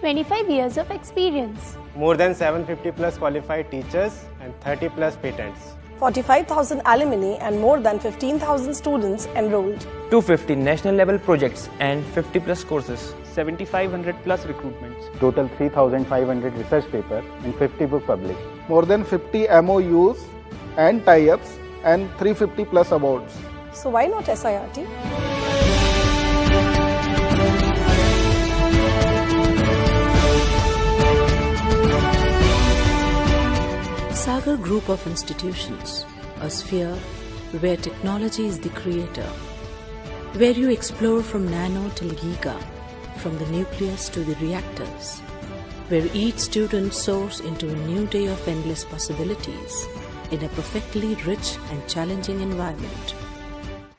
25 years of experience. More than 750 plus qualified teachers and 30 plus patents. 45,000 alumni and more than 15,000 students enrolled. 250 national level projects and 50 plus courses. 7,500 plus recruitments. Total 3,500 research papers and 50 books published. More than 50 MOUs and tie-ups and 350 plus awards. So why not SIRT? Sagar Group of Institutions, a sphere where technology is the creator, where you explore from nano till giga, from the nucleus to the reactors, where each student soars into a new day of endless possibilities in a perfectly rich and challenging environment.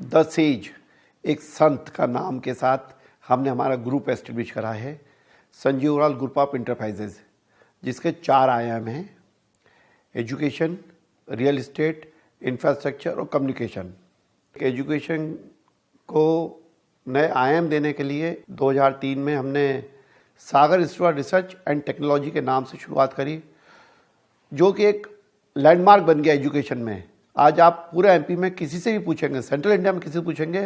The sage एक संत का नाम के साथ हमने हमारा group establish करा है, Sanjeev Oral group of enterprises, जिसके 4 आयाम हैं: एजुकेशन, रियल एस्टेट, इंफ्रास्ट्रक्चर और कम्युनिकेशन। एजुकेशन को नए आयाम देने के लिए 2003 में हमने Sagar institute of research and technology के नाम से शुरुआत करी, जो कि एक लैंडमार्क बन गया एजुकेशन में। आज आप पूरे एमपी में किसी से भी पूछेंगे, सेंट्रल इंडिया में किसी से पूछेंगे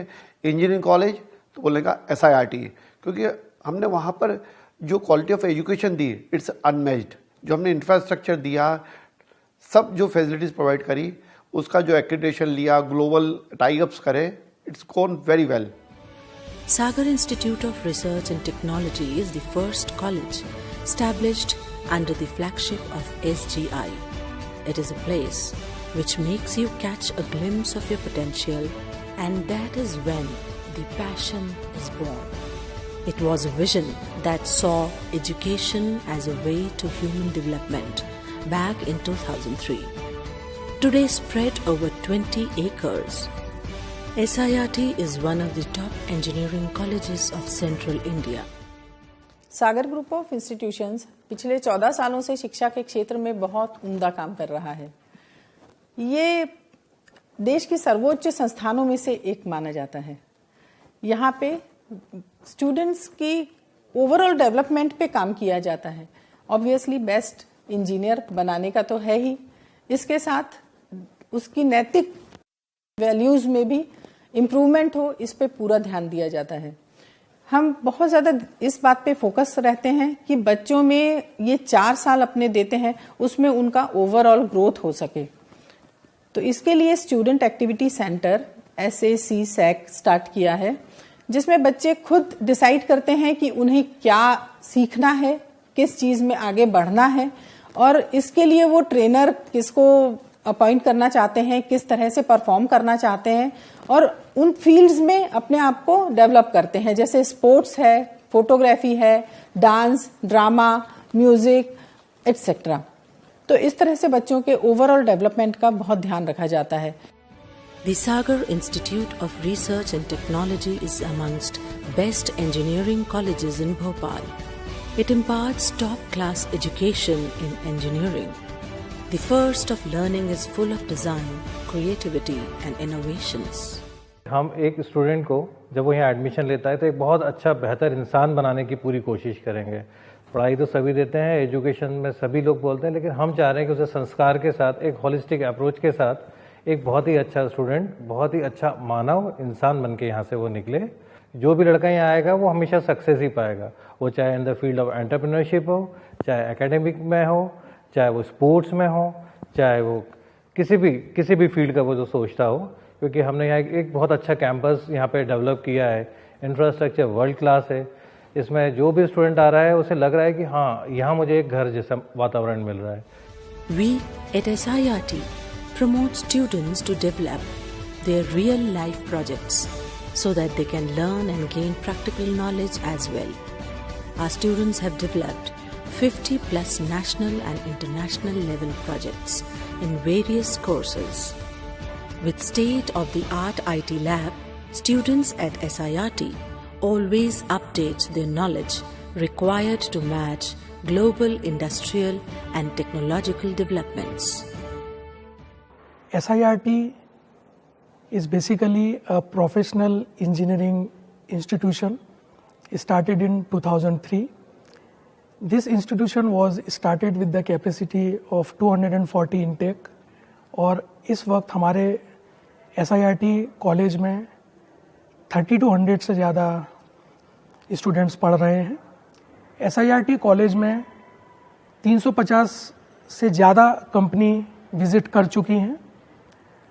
इंजीनियरिंग कॉलेज, तो बोलेगा SIRT, क्योंकि हमने वहाँ पर जो quality of education the, it's unmatched. जो हमने इंफ्रास्ट्रक्चर दिया, सब जो फैसिलिटीज़ प्रोवाइड करी, उसका जो एक्रेडिटेशन लिया, ग्लोबल टाई-अप्स करे, it's gone very well. Sagar Institute of Research and Technology is the first college established under the flagship of SGI. It is a place which makes you catch a glimpse of your potential, and that is when the passion is born. It was a vision that saw education as a way to human development back in 2003. Today spread over 20 acres, SIRT is one of the top engineering colleges of Central India. Sagar group of institutions पिछले 14 सालों से शिक्षा के क्षेत्र में बहुत उम्दा काम कर रहा है। ये देश की सर्वोच्च संस्थानों में से एक माना जाता है। यहाँ पे स्टूडेंट्स की ओवरऑल डेवलपमेंट पे काम किया जाता है। ऑब्वियसली बेस्ट इंजीनियर बनाने का तो है ही, इसके साथ उसकी नैतिक वैल्यूज में भी इम्प्रूवमेंट हो, इस पे पूरा ध्यान दिया जाता है। हम बहुत ज़्यादा इस बात पे फोकस रहते हैं कि बच्चों में ये 4 साल अपने देते हैं, उसमें उनका ओवरऑल ग्रोथ हो सके। तो इसके लिए student activity centre SAC SAC start किया है, जिसमें बच्चे खुद डिसाइड करते हैं कि उन्हें क्या सीखना है, किस चीज़ में आगे बढ़ना है, और इसके लिए वो ट्रेनर किसको अपॉइंट करना चाहते हैं, किस तरह से परफॉर्म करना चाहते हैं, और उन फील्ड्स में अपने आप को डेवलप करते हैं। जैसे स्पोर्ट्स है, फोटोग्राफी है, डांस, ड्रामा, म्यूजिक एटसेट्रा। तो इस तरह से बच्चों के ओवरऑल डेवलपमेंट का बहुत ध्यान रखा जाता है। The Sagar Institute of Research and Technology is amongst best engineering colleges in Bhopal. It imparts top-class education in engineering. The first of learning is full of design, creativity and innovations. हम एक student को जब वो यहाँ admission लेता है तो एक बहुत अच्छा बेहतर इंसान बनाने की पूरी कोशिश करेंगे। पढ़ाई तो सभी देते हैं, एजुकेशन में सभी लोग बोलते हैं, लेकिन हम चाह रहे हैं कि उसे संस्कार के साथ, एक होलिस्टिक अप्रोच के साथ एक बहुत ही अच्छा स्टूडेंट, बहुत ही अच्छा मानव इंसान बन के यहाँ से वो निकले। जो भी लड़का यहाँ आएगा वो हमेशा सक्सेस ही पाएगा, वो चाहे in the field of entrepreneurship हो, चाहे एकेडमिक में हो, चाहे वो स्पोर्ट्स में हो, चाहे वो किसी भी फील्ड का वो जो सोचता हो। क्योंकि हमने यहाँ एक बहुत अच्छा कैंपस यहाँ पे डेवलप किया है, इंफ्रास्ट्रक्चर वर्ल्ड क्लास है। इसमें जो भी स्टूडेंट आ रहा है उसे लग रहा है कि हाँ, यहाँ मुझे एक घर जैसा वातावरण मिल रहा है। We at SIRT promote students to develop their real life projects so that they can learn and gain practical knowledge as well. Our students have developed 50 plus national and international level projects in various courses. With state-of-the-art IT lab, students at SIRT always update their knowledge required to match global industrial and technological developments. SIRT is basically a professional engineering institution started in 2003. This institution was started with the capacity of 240 intake और इस वक्त हमारे SIRT college में 3200 से ज़्यादा students पढ़ रहे हैं। SIRT कॉलेज में 350 से ज़्यादा कंपनी विज़िट कर चुकी हैं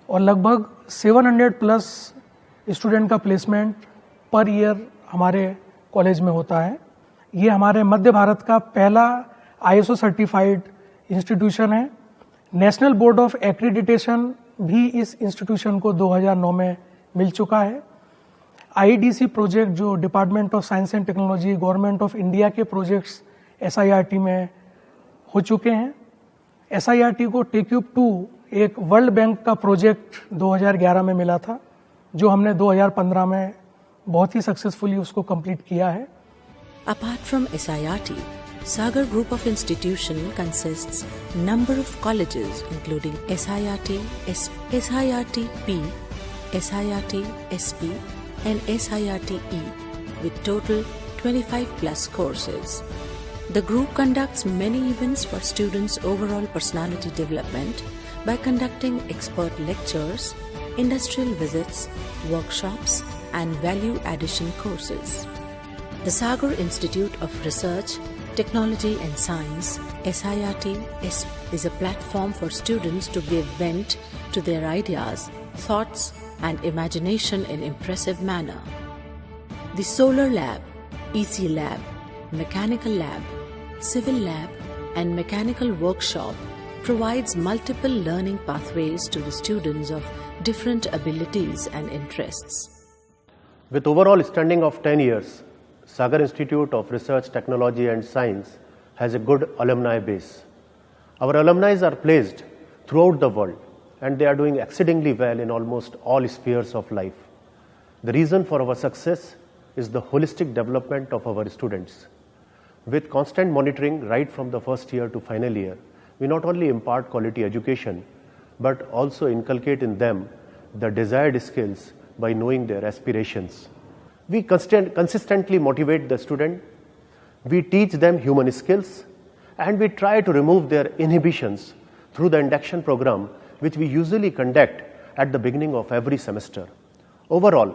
और लगभग 700 प्लस स्टूडेंट का प्लेसमेंट पर ईयर हमारे कॉलेज में होता है। ये हमारे मध्य भारत का पहला ISO सर्टिफाइड इंस्टीट्यूशन है। नेशनल बोर्ड ऑफ एक्रीडिटेशन भी इस इंस्टीट्यूशन को 2009 में मिल चुका है। IEDC प्रोजेक्ट जो department of science and technology government of India के प्रोजेक्ट्स SIRT में हो चुके हैं। SIRT को TECUB-2 एक वर्ल्ड बैंक का प्रोजेक्ट 2011 में मिला था, जो हमने 2015 में बहुत ही सक्सेसफुली उसको कंप्लीट किया है। Apart from SIRT, Sagar Group of Institution consists number of colleges including SIRT, SIRT-P, SIRT SP and SIRT-E with total 25 plus courses. The group conducts many events for students' overall personality development by conducting expert lectures, industrial visits, workshops and value addition courses. The Sagar Institute of Research, Technology and Science, SIRT, is a platform for students to give vent to their ideas, thoughts and imagination in impressive manner. The Solar Lab, EC Lab, Mechanical Lab, Civil Lab and Mechanical Workshop provides multiple learning pathways to the students of different abilities and interests. With overall standing of 10 years, Sagar Institute of Research, Technology and Science has a good alumni base. Our alumni are placed throughout the world and they are doing exceedingly well in almost all spheres of life. The reason for our success is the holistic development of our students. With constant monitoring right from the first year to final year, we not only impart quality education but also inculcate in them the desired skills by knowing their aspirations. We consistently motivate the student, we teach them human skills, and we try to remove their inhibitions through the induction program which we usually conduct at the beginning of every semester. Overall,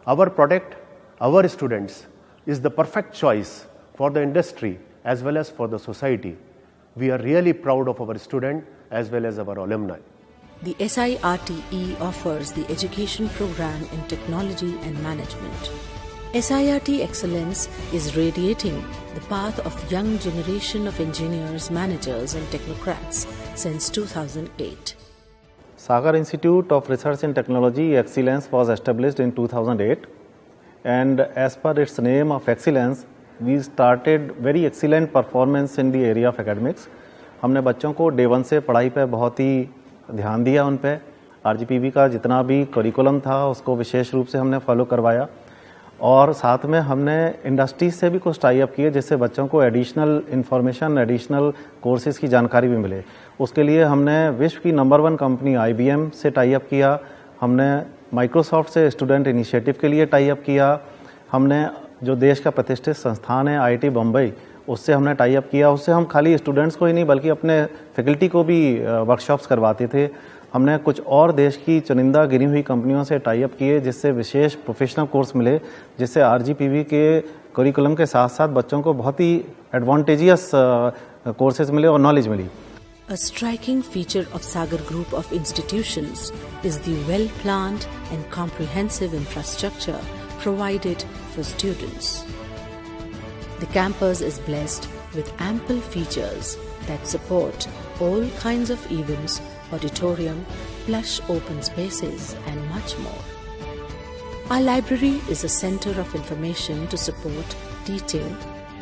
our product, our students, is the perfect choice for the industry as well as for the society. We are really proud of our student as well as our alumni. The SIRT-E offers the education program in technology and management. SIRT Excellence is radiating the path of young generation of engineers, managers and technocrats since 2008. Sagar Institute of Research and Technology Excellence was established in 2008, and as per its name of excellence, we started very excellent performance in the area of academics. हमने बच्चों को day 1 से पढ़ाई पे बहुत ही ध्यान दिया, उन पे RGPV का जितना भी करिकुलम था उसको विशेष रूप से हमने फॉलो करवाया और साथ में हमने इंडस्ट्री से भी कुछ टाई अप किए जिससे बच्चों को एडिशनल इन्फॉर्मेशन, एडिशनल कोर्सेज की जानकारी भी मिले। उसके लिए हमने विश्व की नंबर 1 कंपनी IBM से टाई अप किया, हमने माइक्रोसॉफ्ट से स्टूडेंट इनिशिएटिव के लिए टाई अप किया, हमने जो देश का प्रतिष्ठित संस्थान है IIT बम्बई उससे हमने टाई अप किया। उससे हम खाली स्टूडेंट्स को ही नहीं बल्कि अपने फैकल्टी को भी वर्कशॉप्स करवाते थे। हमने कुछ और देश की चुनिंदा गिनी हुई कंपनियों से टाई अप किए जिससे विशेष प्रोफेशनल कोर्स मिले, जिससे RGPV के करिकुलम के साथ साथ बच्चों को बहुत ही एडवांटेजियस कोर्सेज मिले और नॉलेज मिली। A striking feature of Sagar Group of Institutions is the well-planned and comprehensive infrastructure provided for students. The campus is blessed with ample features that support all kinds of events, auditorium, plush open spaces and much more. Our library is a center of information to support teaching,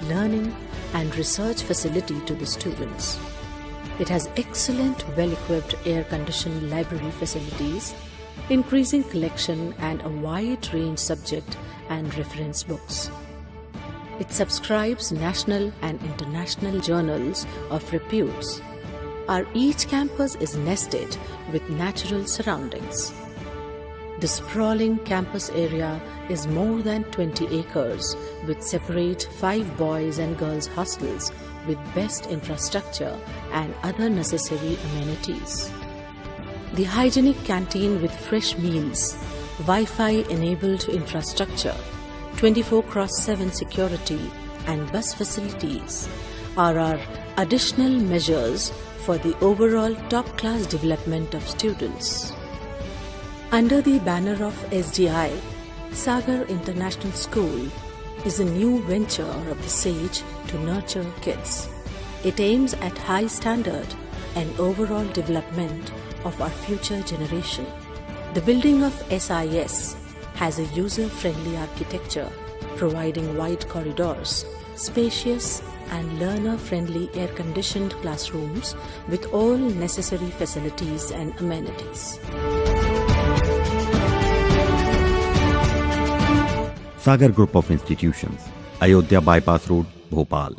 learning and research facility to the students. It has excellent, well-equipped air-conditioned library facilities, increasing collection and a wide range subject and reference books. It subscribes national and international journals of repute. Each campus is nested with natural surroundings. The sprawling campus area is more than 20 acres with separate 5 boys and girls hostels with best infrastructure and other necessary amenities. The hygienic canteen with fresh meals, Wi-Fi enabled infrastructure, 24/7 security and bus facilities are our additional measures for the overall top-class development of students. Under the banner of SDI, Sagar International School is a new venture of the SAGE to nurture kids. It aims at high standard and overall development of our future generation. The building of SIS has a user-friendly architecture, providing wide corridors, spacious and learner-friendly air-conditioned classrooms with all necessary facilities and amenities. Sagar Group of Institutions, Ayodhya Bypass Road, Bhopal.